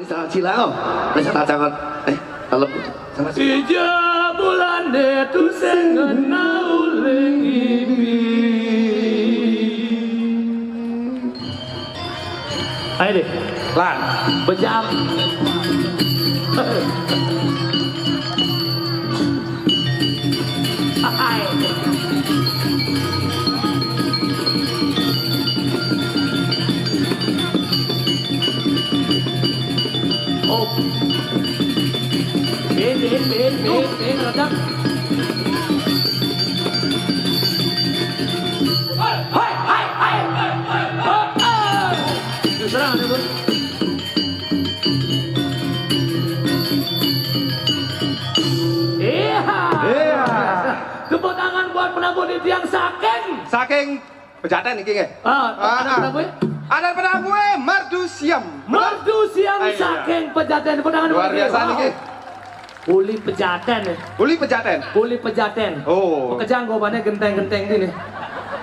Salah silau, salah jangan. Dalam sama sih. 3 bulan itu sengena uling ibi. Ayo deh, Lan, bejam. Hai. Oh. Bin, redak. Hai. Serang ada bos. Iya. Tepuk tangan buat penabuh di tiang saking. saking pejaten iki nggih. Ada penabuh? Ada penabuh merdu siam. Merdu siang Iya. saking pejaten. Tepuk tangan Luar buat biasa dia. niki. Uli pejaten. Uli pejaten. Uli pejaten. Oh. Kejang gobannya genteng-genteng ini.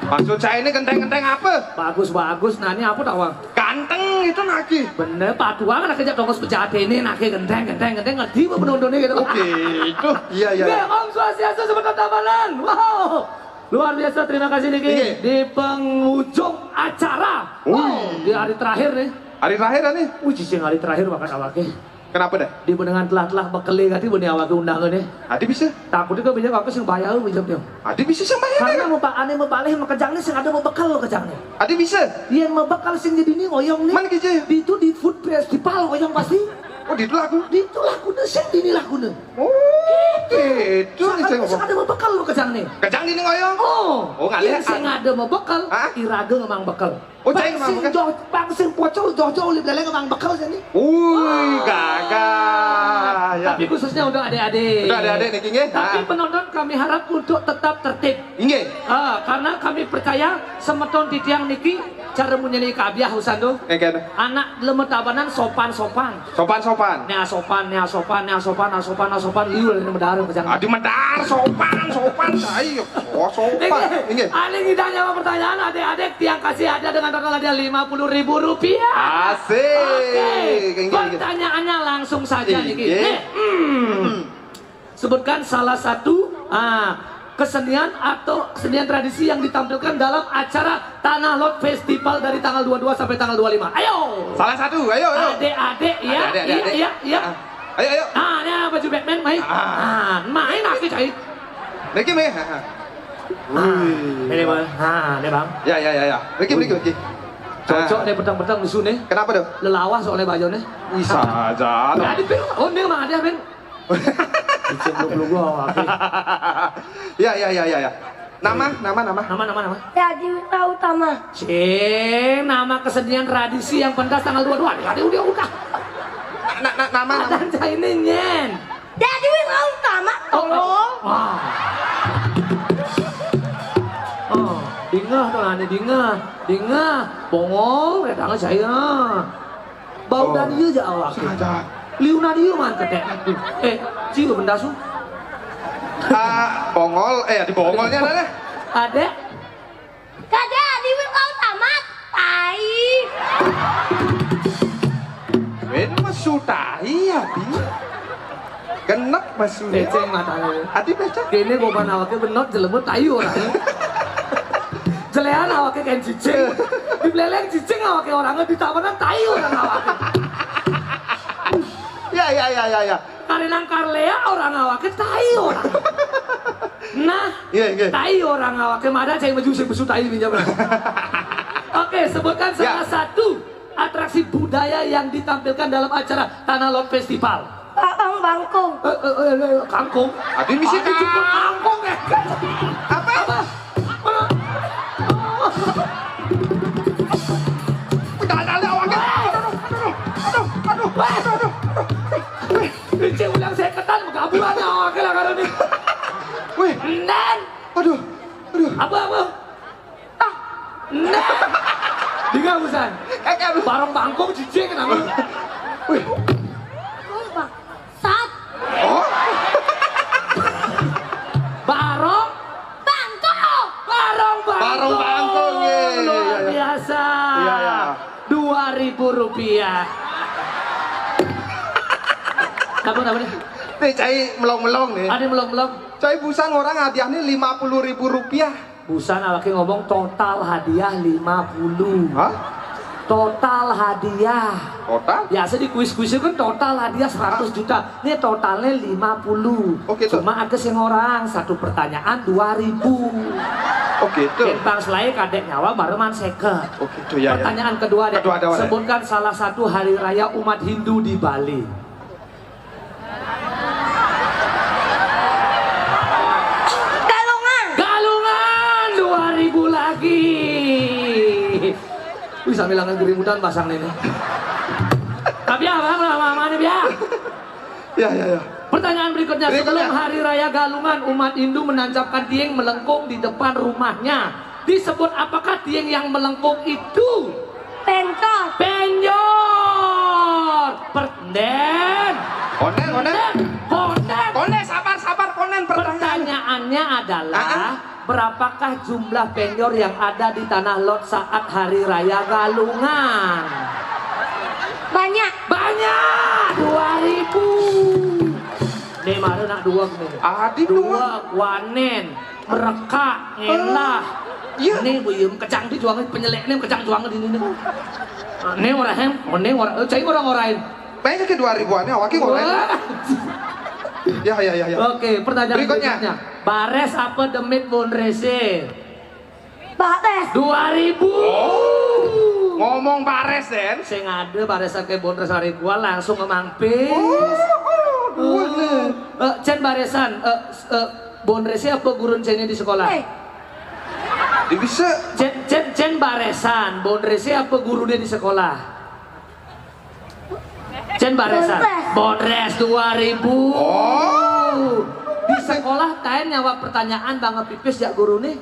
Maksud saya ini genteng-genteng apa? Bagus. Nah ini apa tak bang? Ganteng itu naki. Bener, Pak Tua kan kerja tongkos pejaten ini nake genteng ngerti apa penontonnya gitu. Oke, itu. Iya. Oke, Om Swastiastu sebentar tambalan. Wow. Luar biasa, terima kasih Niki. Iya. Di penghujung acara. Wow, di hari terakhir nih. Hari terakhir nih. Cicing hari terakhir makan awake. Kenapa dah? Di pendengan telah bekeli kati benih awake undangan nih. Adi bisa. Takutnya kan banyak aku sing bayar bijaknya. Adi bisa sama ya. Karena mau pak aneh mau balih mau kejangnya sing ada mau bekal lo kejangnya. Adi bisa. Iya mau bekal sing jadi ini ngoyong nih. Mana kece? Di itu di food festival ngoyong pasti. Oh, di itu lagu. Di itu lagu nih sing di ini lagu nih. Oh, gitu nih saya Sing ngomong. ada mau bekal lo kejang nih. Kejang di ngoyong. Oh ngalih. iya sing ada mau bekal. Hah? Iraga ngemang bekal. Oh, cai ngemang bekal. Bang sing pocol jauh-jauh li beleng ngemang bekal sini. Gagah. Ya. Tapi khususnya untuk adik-adik. Udah adik-adik nih nggih. Tapi penonton kami harap untuk tetap tertib. Inggih. Karena kami percaya semeton di tiang niki cara menyanyi kabiah usando. Kene. Anak lemot tabanan sopan-sopan. Sopan-sopan. Nya sopan, liul ini mendarung kejang. Adi medar sopan. Ayo. Oh, sopan. Inggih. Aling tidak jawab pertanyaan adik-adik tiang kasih ada dengan total hadiah Rp50.000. Asik. Oke. Pertanyaannya langsung saja niki. Inggih. Sebutkan salah satu kesenian atau kesenian tradisi yang ditampilkan dalam acara Tanah Lot Festival dari tanggal 22 sampai tanggal 25. Ayo. Salah satu. Ayo. Adik-adik ya. Adik-adik. Iya. Ayo. Ini baju Batman main. Main aku cai. Niki me. Ini bang. Ini bang. Ya. Niki. Cocok deh petang-petang musuh nih. Kenapa tuh? Lelawas soalnya bajunya. Bisa aja. Ada pin. Oh ini mah ada pin. Belum gua. Ya. Nama. Nama. Jadi Utama. Nama kesenian tradisi yang pentas tanggal 22. Udah. Nama. Ada ini nyen. Jadi Utama. Tolong. Dingah tuh ane dingah. Bongol redang saya. Bau dan ieu ja awak. Saja. Liuna dieu man ketek. Ciu benda su. Bongol. Di bongolnya ada. Ada. Kada di Utama. Tai. Ben masutahi Adi. Genep masune. Beceng matanya. Adi becek. Kene boban awake benot jelemut tayu orang. Jelean awake kayak cicing. Di beleleng cicing awake orangnya di tabanan tayu orang awake. Ya. Karinang karlea orang awake tayu orang. Nah, Iya. tayu orang awake mana cai maju sing besu tayu pinjam. Oke, sebutkan salah satu atraksi budaya yang ditampilkan dalam acara Tanah Lot Festival. Babang Bangkong. Kangkung. Adi misi Jemput kangkung ya. apa? Dale awake. Aduh. Cek ulang saya ketan kaburan awake lah karena ini. Weh, Nen. aduh. Apa? Nen. Dengar busan. Barang bangkong cicing kenapa? Wih. Bang. Sat. Oh. Barong Bangkong. Barong bangkong. Luar biasa. Iya. Rp2.000. Apa namanya? Nih cai melong-melong nih. Ada belum? Cai busan orang hadiahnya 50.000 rupiah. Busan awake ngomong total hadiah 50. Hah? Total hadiah. Total? Biasa di kuis-kuis itu kan total hadiah 100 juta. Ini totalnya 50. Oh, gitu. Cuma agak sing orang satu pertanyaan 2000. Oh gitu. Bintang selai kadek nyawa baru man seket. Oh gitu ya. Pertanyaan kedua deh. Kedua, ada. Sebutkan salah satu hari raya umat Hindu di Bali. Galungan 2000 lagi. Wih sambil langgan gerimutan pasang ini. Tapi ya bang, lama nih ya. Ya. Pertanyaan berikutnya, Berikutnya. sebelum hari raya Galungan, umat Hindu menancapkan tiang melengkung di depan rumahnya. Disebut apakah tiang yang melengkung itu? Pentor. Penyor. Perden. Konen. Konen sabar konen Pertanyaannya adalah berapakah jumlah penyor yang ada di Tanah Lot saat hari raya Galungan? Banyak. 2000. Nih mana nak dua nih? Adi Dua wanen mereka ngelah. Iya. Nih buyum kecang di juangan penyelek nih kecang juangan di ini. Nih orang hem, nih orang, cai orang-orain. Banyak ke 2000-an ya, wakil orang. Ya. Oke, pertanyaan Berikutnya. Bares apa demit bonrese? Bares. 2000. Ngomong bares Den. Sing ada bares ake bonres hari gua langsung ngemampis. Cen baresan, bonrese apa gurun cennya di sekolah? Bisa. Cen baresan, bonrese apa gurunya di sekolah? Cen baresan, bonres 2000. Oh. Di sekolah kain nyawa pertanyaan banget pipis ya guru nih.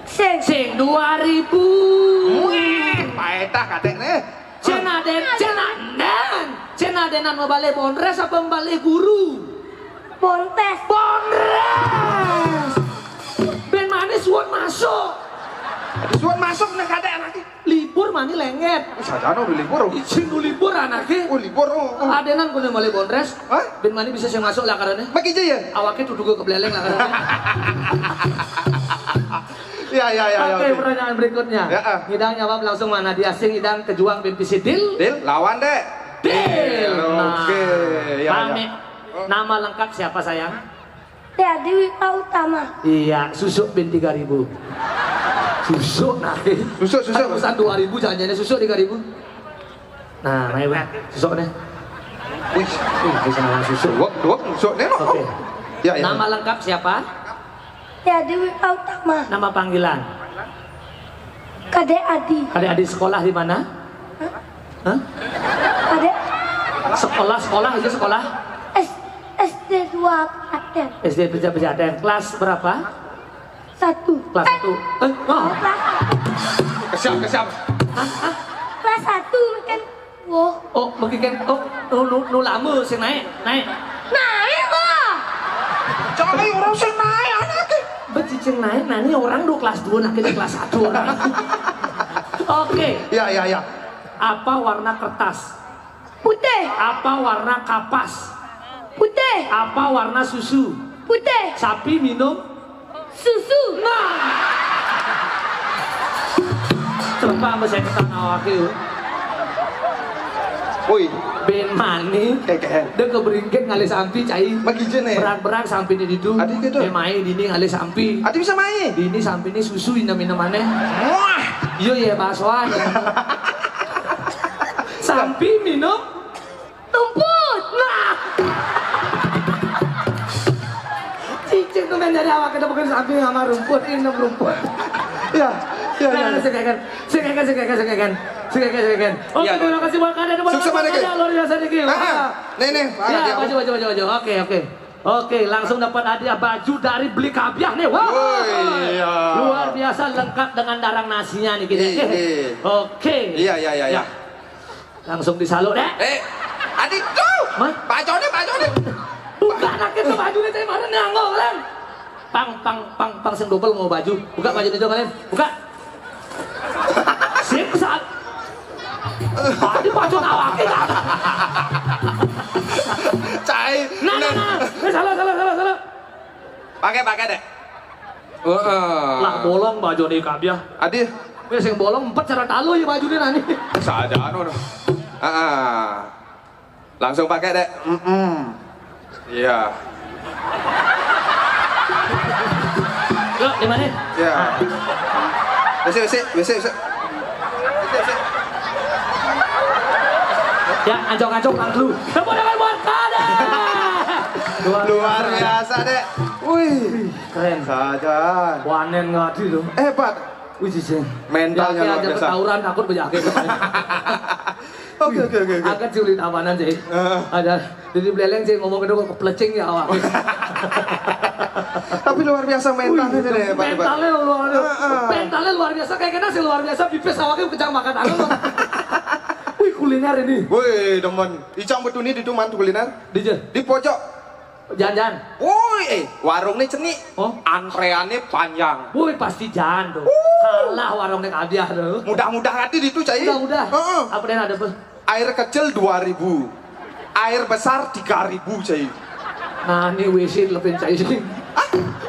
Sing 2000. Paetah kadek nih. Cenadenan mau balik bonres apa balik guru? Bontes. Bonres. Ben mana suan masuk? Ada suan masuk nih kadek anaknya. Libur mani lenget. Sadano udah libur. Izin dulu libur anaknya. Oh libur. Adenan kudu balik bonres. Hah? Ben mani bisa saya masuk lah karena. Bagi aja ya. Awaknya duduk ke beleleng lah karena. Ya. Oke, pertanyaan berikutnya. Ya. Ngidang jawab langsung mana dia sing ngidang kejuang bempisi Dil. Dil, lawan deh. Dil. Oke, ya. Pamit. Nama lengkap siapa sayang? Dewi Utama. Iya, Susuk bin 3000. Susuk nah. Susuk. Urusan 2000 jangan-jangan Susuk 3000. Nah, main Susuk nih. Wih, Bisa nama Susuk. dua, susuk nih. Oke. Ya. Nama lengkap siapa? Dewi Utama. Nama panggilan. Kadek Adi. Adik-adik sekolah di mana? Hah? Kadek Sekolah itu sekolah SD 2 Klaten. SD Pejaten. Kelas berapa? 1. Kelas 1. Oh. Kesiap. Kelas 1 kan. Wah. Oh, begitu nu lama sing naik. Naik kok. Cai orang sing naik anaknya. Becicing naik nani orang do kelas 2 nak kelas 1 orang. Oke. Ya. Apa warna kertas? Putih. Apa warna kapas? Putih. Apa warna susu? Putih. Sapi minum? Susu. Nah. Coba saya ketang awak itu. Woi, Ben mani. kayak. Dia keberingket ngalih sampi cai. Bagi aja nih. Berang-berang sampai di situ. Adik gitu. Dia main dini ngalih sampi. Adi bisa main. Dini sampai ini susu minum mana? Wah. Iya ya baksoan. Sampai minum Tumput. nah. Cicing tuh main dari awak kita bukan sampai sama rumput minum rumput. Ya. Nah, segakan. Oke, Ya. terima kasih buat kalian. Sukses, Pak Diki. Luar biasa Diki. Nih. Ya, maju. Oke, langsung dapat hadiah baju dari Beli Kabiah nih. Wah. Iya. Luar biasa lengkap dengan darang nasinya nih kita. Oke. Iya. Langsung disalur deh. Adi tuh. Mas? Bacone. Buka anak itu bajunya saya mana nangol kan. Pang sing double mau baju. Buka baju itu kalian. Buka. Sip saat. Tadi baju awak kita. Cai. Nah. Salah. Pakai dek. Lah bolong baju nih kabia. Adi. Wes sing bolong 4 cara talo ya baju nani. Saja anu. Langsung pakai dek. Iya. Lo di mana? Iya. Wes. Ya, ancok-ancok kang lu. Tepuk tangan buat Kada. Luar biasa dek. Wih, Keren. saja. Wanen ngadi lo. Hebat. Wih jijeng. Mentalnya luar aja biasa. ketawuran takut bejake. Oke. Agak sulit amanan sih. Ada jadi beleleng sih ngomong kedua keplecing ya awak. Tapi luar biasa mentalnya deh, Pak. Mentalnya luar biasa kayak kena sih luar biasa pipis awaknya kencang makan angin. Wih kuliner ini. Wih, demen. Icang betul nih di tuh mantu kuliner. Di pojok. Jangan. Woi, warung nih cenik. Oh, antreannya panjang. Woi pasti jangan tuh. Kalah warungnya kabiah tuh. Mudah-mudah hati di tuh cai. Mudah. Apa yang ada tuh? Air kecil 2.000. Air besar 3.000 cai. Nah, ini WC lebih cai sing.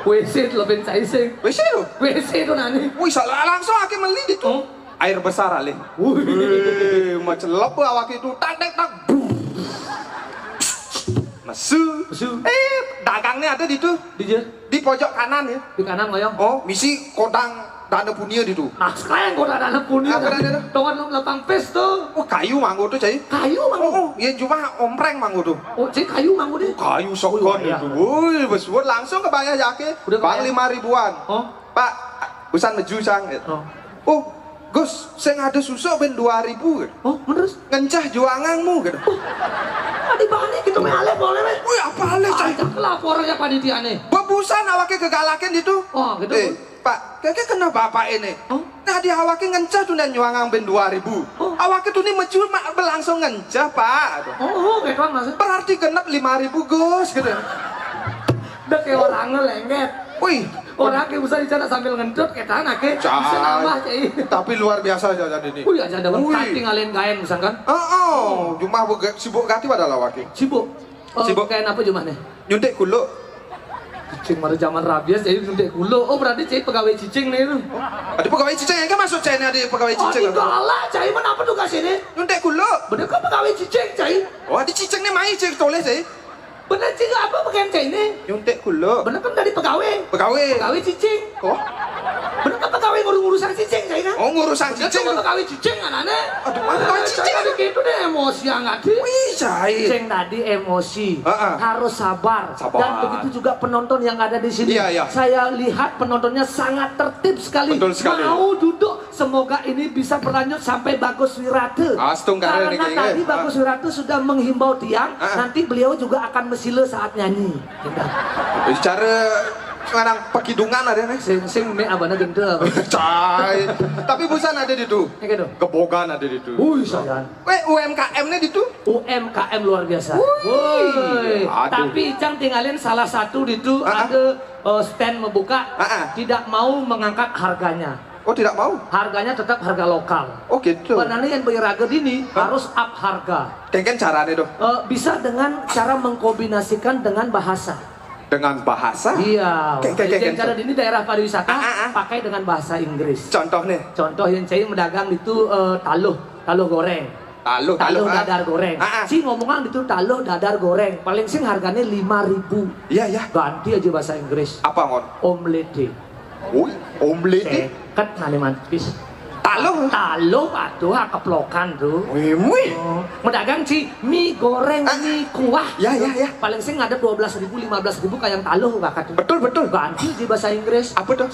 WC lebih cai sing. WC lo? WC tuh nani. Wih, salah langsung aki meli di tuh. Air besar alih. Wih, macam lepe awak itu tak. Mesu. Dagangnya ada di tuh. Di pojok kanan ya. Di kanan ngoyong. Oh, misi kodang dana punia di tuh. Nah, sekarang kok ada punya. Apa ada? Tongan lapang pes tuh. Oh, kayu manggo tuh cai. Kayu manggo. Oh, ya cuma ompreng manggo tuh. Oh, cai kayu manggo deh. Kayu sokon itu. Wih, besbuat langsung kebayar jake. Udah Bang 5.000-an. Oh. Pak, usan meju sang. Oh, Gus, saya ada susuk ben 2.000 gitu. Oh, menurus? Ngencah juanganmu gitu. Adi bani gitu meale boleh me. Wih, apa ale cai? Ajak laporannya panitiane. Bebusan awake kegalakan itu. Oh, gitu. Pak, kayaknya kena bapak ini. Oh? Nah, di awake ngencah tuh dan juangang ben 2.000. Oh. Awake tuh nih meju berlangsung ngencah, Pak. Oh, kayak kan maksud. Berarti genep 5.000 Gus gitu. Udah kayak orang ngelengket. Wih, orang kayak bisa dicara sambil ngentut kayak tanah kayak bisa nambah cai. Tapi luar biasa jajan ini. Wih, aja ada kati ngalain kain misalkan. Cuma sibuk gati pada lawaki. Sibuk. Sibuk kain apa cuma nih? Nyuntik kulo. Cicing pada zaman rabies jadi nyuntik kulo. Oh, berarti cai pegawai cicing nih itu. Ada pegawai cicing yang kan masuk cai ada pegawai cicing. Oh, kalah cai mana apa tuh kasih Nyuntik kulo. Bener kan pegawai cicing cai? Oh, di cicing nih mai cik toleh cai. Bener cik apa pakaian cai ini? Nyuntik kulo. Bener kan dari pegawai. Pegawai cicing. Oh. Bener kan pegawai ngurusan cicing cai kan? Oh, ngurusan cicing. Bener pegawai cicing anaknya. Aduh, pegawai cicing. Tadi gitu deh emosi yang ngadi. Wih, cai. Cicing tadi emosi. Harus sabar. Dan begitu juga penonton yang ada di sini. Iya. Saya lihat penontonnya sangat tertib sekali. Betul sekali. Mau duduk. Semoga ini bisa berlanjut sampai Bagus Wirate. Karena tadi Bagus Wirate sudah menghimbau tiang. Nanti beliau juga akan mesile saat nyanyi. Cara sekarang pekidungan ada nih. Sing me abana gendel. Cai. Tapi busan ada di tuh. Gitu. Kebogan ada di tuh. Wih, sayang. UMKM-nya di tuh. UMKM luar biasa. Wih. Tapi Icang tinggalin salah satu di tuh ada stand membuka. Tidak mau mengangkat harganya. Oh, tidak mau? Harganya tetap harga lokal. Oh, gitu. Penanya yang bayar ini harus up harga. Kan caranya tuh? Bisa dengan cara mengkombinasikan dengan bahasa. Dengan bahasa? Iya. Kayak cara ini daerah pariwisata pakai dengan bahasa Inggris. Contoh nih? Contoh yang saya mendagang itu taluh goreng. Taluh dadar goreng. Si ngomongan itu taluh dadar goreng. Paling sing harganya 5.000. Iya. Ganti aja bahasa Inggris. Apa ngon? Omelette. Wih, omelette? Seket nali mantis. Taluh aduh keplokan tuh. Wih. Mendagang si mie goreng, mie kuah. Ya. Paling sing ada 12.000, 15.000 kayak yang taluh kakak. Betul. Ganti di bahasa Inggris. Apa tuh?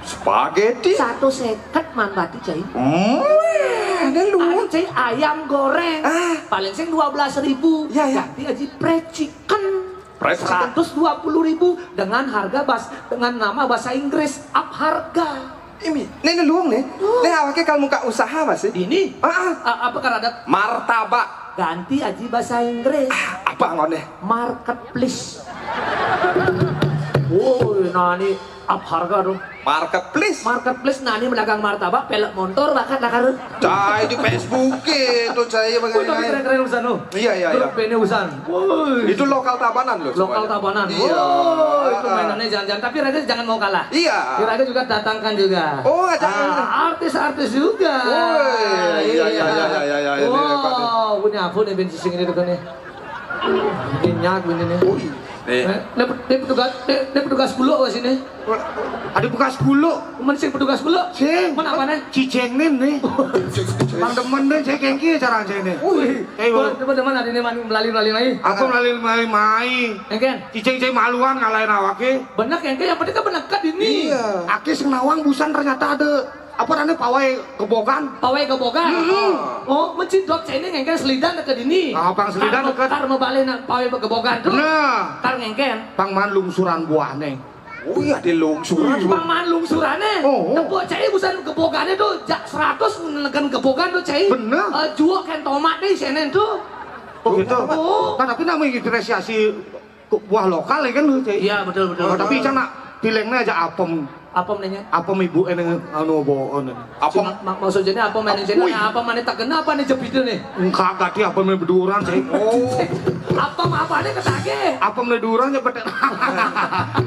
Spaghetti. Satu seket man bati cai. Ada lu. Cai ayam goreng. Paling sing 12.000. Ya. Ganti aja fried chicken. 120.000 dengan harga dengan nama bahasa Inggris up harga. Ini luang nih. Nih awaknya kalau muka usaha masih. Ini? Apa karena martabak. Ganti aja bahasa Inggris. Apa ngon nih? Marketplace. Woi, nani up harga tuh. Marketplace. Marketplace nani medagang martabak, pelek motor bahkan nakar. Cai di Facebook itu saya Wih, tapi bagaimana? keren-keren usan lo. Iya, iya, iya. Grup ini usan. Woi. Itu lokal Tabanan loh. Lokal semuanya. Tabanan. Iya. Oh, itu mainannya jangan-jangan. Tapi Raga jangan mau kalah. Iya. Raga juga datangkan juga. Oh, ajak. Artis-artis juga. Oh, iya, iya, iya, iya, iya. Wow, punya apa nih bensin ini tuh nih? Minyak ini nih. Dia petugas bulu ke sini. Ada bekas bulu. Mana sih petugas bulu? Sing. Mana apa nih? Cicengnin nih. Bang demen deh saya kengki cara saya nih. Teman-teman ada ini melalui lagi. Aku melalui mai. Engken, Ciceng saya maluan ngalahin awake. benak engken yang penting kan benekat ini. Iya. Aki senawang busan ternyata ada apa namanya pawai kebogan. Pawai kebogan. Oh, mencidot ini engken selidan dekat ini. Ah, Bang Selidan dekat. Tar mau balik nak pawai kebogan tuh. Nah, Tar engken. Bang Man lungsuran buah nih. Oh iya di lungsuran. Bang Man lungsurannya. Oh. Tepuk cai busan kebogannya tuh jak 100 menekan kebogan tuh cai. Bener. Jual kan tomat nih senen tuh. Oh gitu. Oh. Kan tapi namanya apresiasi buah lokal ya kan lu. Iya betul. Tapi cana pilengnya aja apem. Apa menanya? Apem ibu anu boon. Apa? Maksudnya apa manajernya? Apa mana tak kena apa nih jepitnya nih? Enggak gak dia apem beduran sih. Oh. Apa nih ketake? Apem beduran nyebet.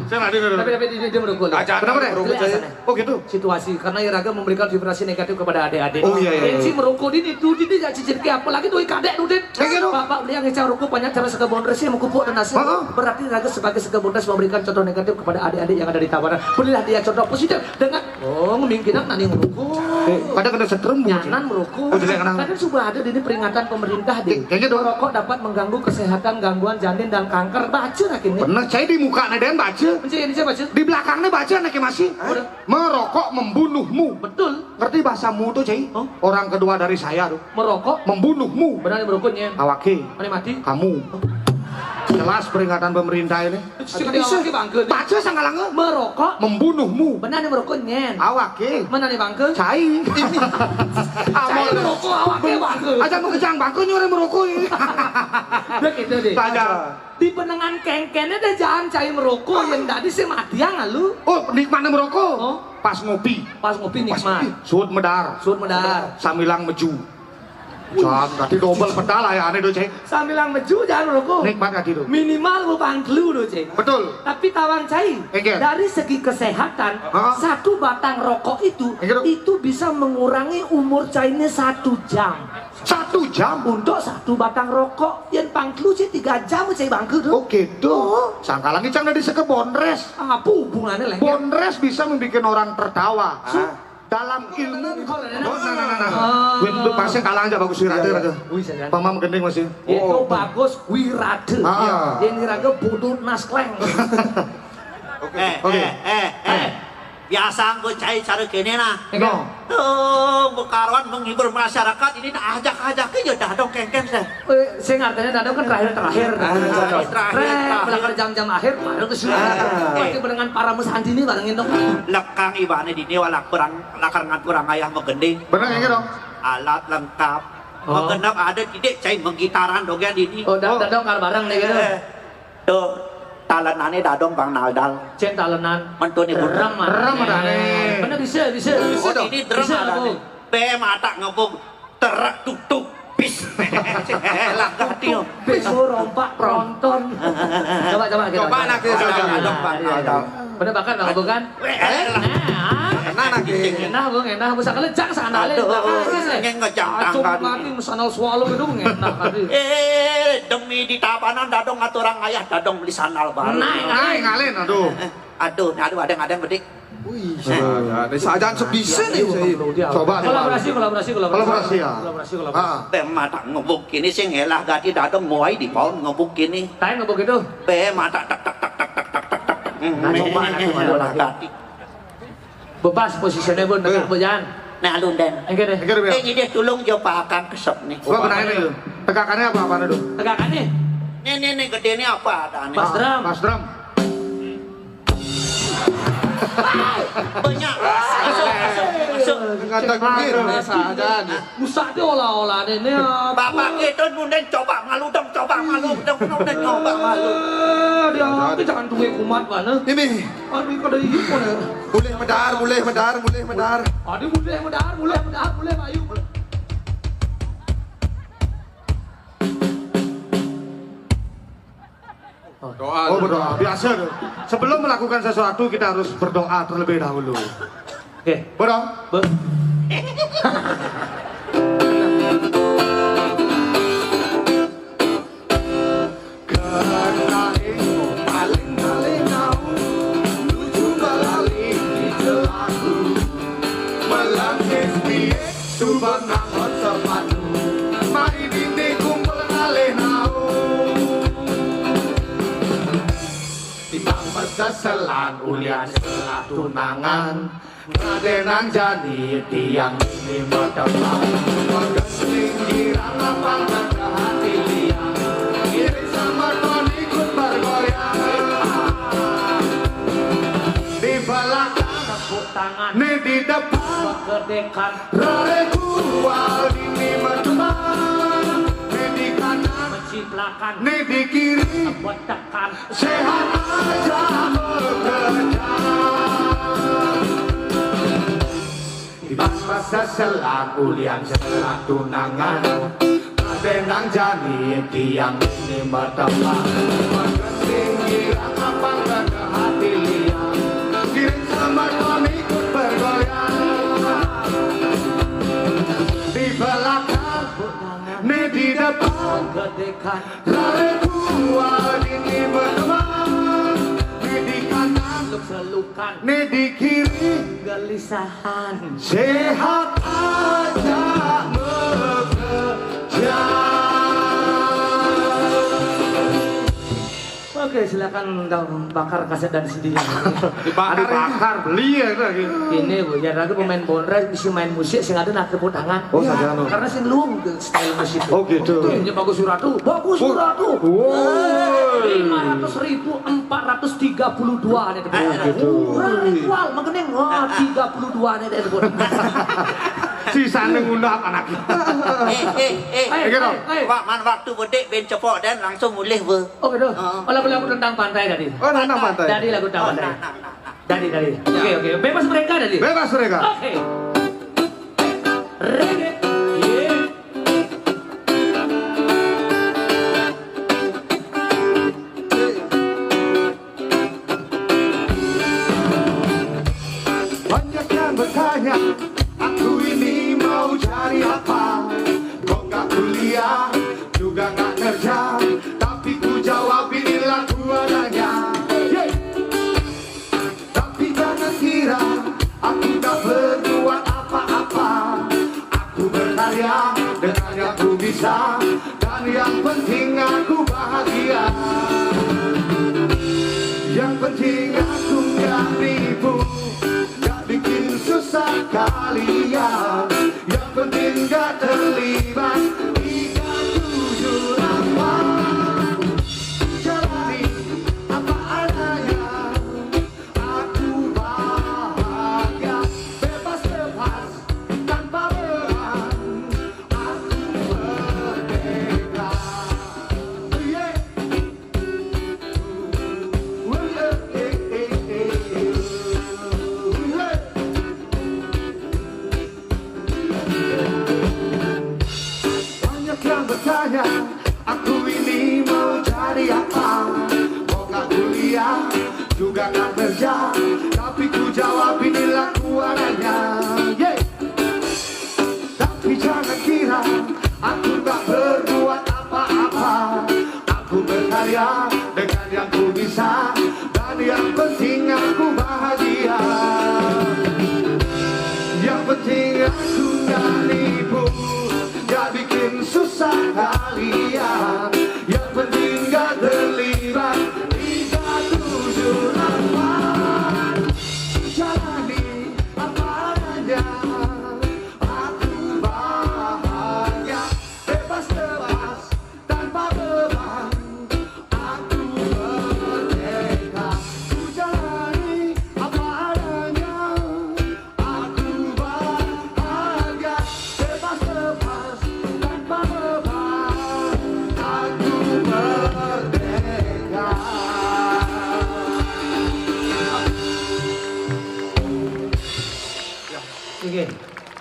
Saya nggak dengar. Tapi dia merukul. Aja Kenapa, Dek? merukul saya. Oh gitu. Situasi karena Iraga memberikan vibrasi negatif kepada adik-adik. Oh, iya. Benci merokok ini tuh ini ya cicir ke apalagi tuh kadek tuh dit. Kayak gitu. Bapak beli yang ngecah rokok banyak cara sekebon resi mau kupuk dan nasi. Berarti Iraga sebagai sekebon resi memberikan contoh negatif kepada adik-adik yang ada di Tabanan. Berilah dia contoh positif dengan memungkinkan nani merokok. Kadang kena setrum Nyanan merokok. Oh, jelek kenapa? Kadang sudah ada di peringatan pemerintah deh. Kayak gitu. Merokok dapat mengganggu kesehatan, gangguan janin dan kanker. Baca akhirnya. Bener, saya di muka dan baca. Ini saya baca. Di belakangnya baca anaknya masih. Merokok membunuhmu. Betul. Ngerti bahasamu tuh, Cai? Oh. Orang kedua dari saya tuh. Merokok. Membunuhmu. Benar merokoknya. Awake. Mana mati? Kamu. Jelas peringatan pemerintah ini. Bisa bangke. Baca sanggalange. Merokok. Membunuhmu. Benar nih merokoknya. Awake. Mana nih bangke? Cai. Saya merokok awaknya bangke. Aja mau kejang bangku nyuruh merokok ini. Begitu deh. Saja. Di penengan kengkennya deh jangan cai merokok yang tadi sih mati yang lu. Oh, nikmatnya merokok. Oh. Pas ngopi. Pas ngopi nikmat. Sud medar. Sur medar. Samilang meju. Jangan, tadi double pedal lah ya aneh tuh, Cek. Sambilang meju jangan merokok. Nikmat tadi tuh. Minimal bukan flu tuh cek. Betul. Tapi tawang cai, Engger. dari segi kesehatan, Ha? satu batang rokok Engger. itu bisa mengurangi umur cainya 1 jam. 1 jam. Untuk satu batang rokok, yang pangklu sih 3 jam cai bangku tuh. Oh gitu. Sangka lagi cang dari seke bondres. Apa hubungannya lagi? Bondres bisa membuat orang tertawa. Dalam ilmu. Gue pasnya kalah aja bagus wirate aja. Pamam gending masih. Itu bagus wirade. Ah. Yang diraga bodoh naskleng. Oke. Biasa anggo cai cara kene nah. No. Bekaruan menghibur masyarakat ini tak ajak-ajak ya dah dong kengken teh. Saya artinya tadi kan terakhir. Terakhir. Belakang jam-jam akhir baru ke sini. Pasti dengan para musanti ini barengin dong. Lekang ibane di ini walak kurang lakarangan kurang ayah megending. Bener kayak gitu. Alat lengkap. Mengendap ada tidak cai menggitaran dogan di ini. Oh, dadong kar bareng nih gitu. Tuh talenane dadong Bang Naldal. Cen talenan. Mentuni Drum Drum ada nih. Bener bisa. Ini drum Bisa, ada Bu. nih. Be mata ngebuk terak tuk tuk bis. Lah gatio. Besok rompak pronton. Coba kita. Coba anak kita Dadong Bang Naldal. Bener bakar bang bukan? Enak lagi. Enak. Bisa kelejang sandalnya. Ngejang Coba tangga nanti sandal swallow itu enak tadi. Demi di Tabanan dadong aturang ayah dadong beli sandal baru. Naik ngalen aduh. Aduh ada bedik. Wih, saja sebisa nih saya. Coba. Kolaborasi ya. Ah. Be mata ngebuk kini sing helah gati dadong muai di pohon ngebuk kini. Tahu nggak begitu? Be mata tak. Coba Helah gati. Bebas posisinya pun dekat berjalan. Nah lunden. Engke deh. Engke deh. Ini dia tulung jo pakang kesep nih. Gua benahin nih. Tegakannya apa tuh? Tegakannya. Nih gede ini apa ada nih? Mas drum. Mas drum. Banyak. Masuk. Kata gitu saja nih. Musak dia olah-olah ini. Bapak itu kemudian coba malu dong, coba malu dong, coba malu. Dia tapi jangan tunggu kumat mana. Ini Aduh kada ibu ya. boleh medar, boleh medar, boleh medar. Aduh boleh ayo. Doa. Oh berdoa, biasa tuh. Sebelum melakukan sesuatu kita harus berdoa terlebih dahulu. Oke. Berdoa. Karena itu paling kau lucu balali di jelaku melangis piye subang nangkot sepatu mari dindi kumpul ngalih nau timbang peseselan ulian setelah tunangan ngadenan jadi tiang ini medemang mengesling girang lapangan ke hati liang iri sama ton ikut bergoyang di belakang Tepuk tangan. nih di depan Kedekan. rare kual ini medemang nih di kanan Menciplakan. nih di kiri Tekan. sehat aja bekerja di masa selang ulian setelah tunangan adenang jani tiang ini bertembang mengesing girang lapang ke hati liang giring sama ton ikut bergoyang di belakang nih di depan Kedekan. rare kual ini bertembang nih di kanan Selukan. nih di kiri Gelisahan. sehat aja bekerja. Oke, silakan Kang bakar kaset dan CD-nya. Ada bakar beli ya lagi. Ini Bu, ya aku pemain bonra bisa main musik sing ada nak tepuk tangan. Oh, saja anu. Karena sing luang ke style musik. Oh, gitu. Ini bagus suratu. Bagus suratu. Wow. 500.432 nih tepuk. gitu. Ritual mengeneng 32 nih tepuk. Sisa ngundang anak. Pak, man waktu bedek ben cepok dan langsung mulih be. Oke dong. Lagu-lagu tentang pantai tadi. Oh, tentang pantai. Tadi lagu tentang pantai. Dari. Oke. Bebas mereka tadi. Bebas mereka. Oke. Reggae. Yeah. Banyak yang bertanya, aku ini mau cari apa? Kok gak kuliah, juga gak kerja, tapi ku jawab inilah ku adanya. Yeah. Tapi jangan kira aku tak berbuat apa-apa. Aku berkarya dengan yang ku bisa, dan yang penting aku bahagia. Yang penting aku gak nipu, gak bikin susah kalian. Yang penting gak terlibat 378. Jalani apa adanya, aku bahagia, bebas-bebas tanpa beban, aku merdeka. Yeah. Banyak yang bertanya, aku ini mau jadi apa? Mau gak kuliah, juga gak kerja, tapi ku jawab inilah ku adanya. Yeah. Tapi jangan kira aku gak berbuat apa-apa. Aku berkarya dengan yang ku bisa, dan yang penting aku bahagia. Yang penting aku gak nipu, gak bikin susah kalian. Yang penting gak terlibat 378. Jalani apa adanya, aku bahagia, bebas-bebas tanpa beban, aku merdeka. Ku jalani apa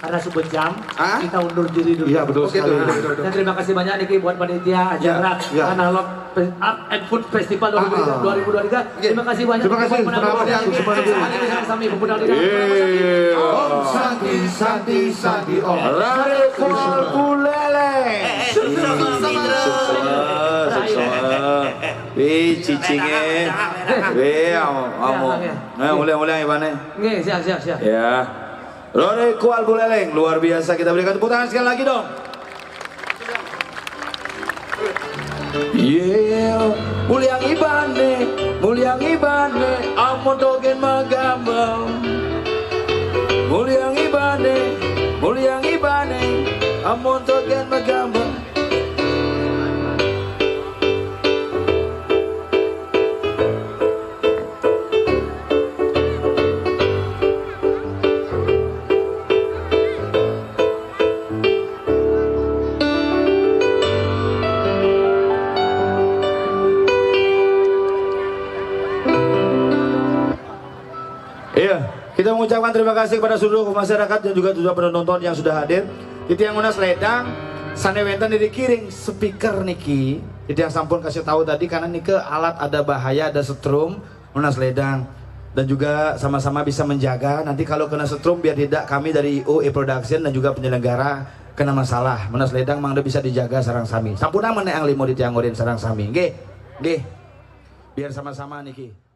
karena sudah jam, Hah? kita undur diri dulu. Iya, betul sekali. Dan terima kasih banyak Niki buat panitia acara Ya. Analog Art and Food Festival 2023. Terima kasih banyak. Terima kasih. Penonton yang Terima kasih. hadir bersama-sama, pemuda dengan Om Santi Santi Santi Om. Rare kual buleleng. Wih, cicingnya. Wih, mulai Ibannya. Nggih, siap. Ya. Rore Kual Buleleng, luar biasa. Kita berikan tepuk tangan sekali lagi dong. Yeah, muliang ibane, amon togen magambang. Muliang ibane, amon togen magambang. Iya, kita mengucapkan terima kasih kepada seluruh masyarakat dan juga penonton yang sudah hadir. Itu yang unas ledang, sanewenten dari kiring speaker niki. Itu yang sampun kasih tahu tadi karena niki alat ada bahaya, ada setrum, unas ledang. Dan juga sama-sama bisa menjaga. Nanti kalau kena setrum biar tidak kami dari IO E-Production dan juga penyelenggara kena masalah. Unas ledang mangda bisa dijaga sarang sami. Sampun aman yang limo di tiang sarang sami. Nggih. Biar sama-sama niki.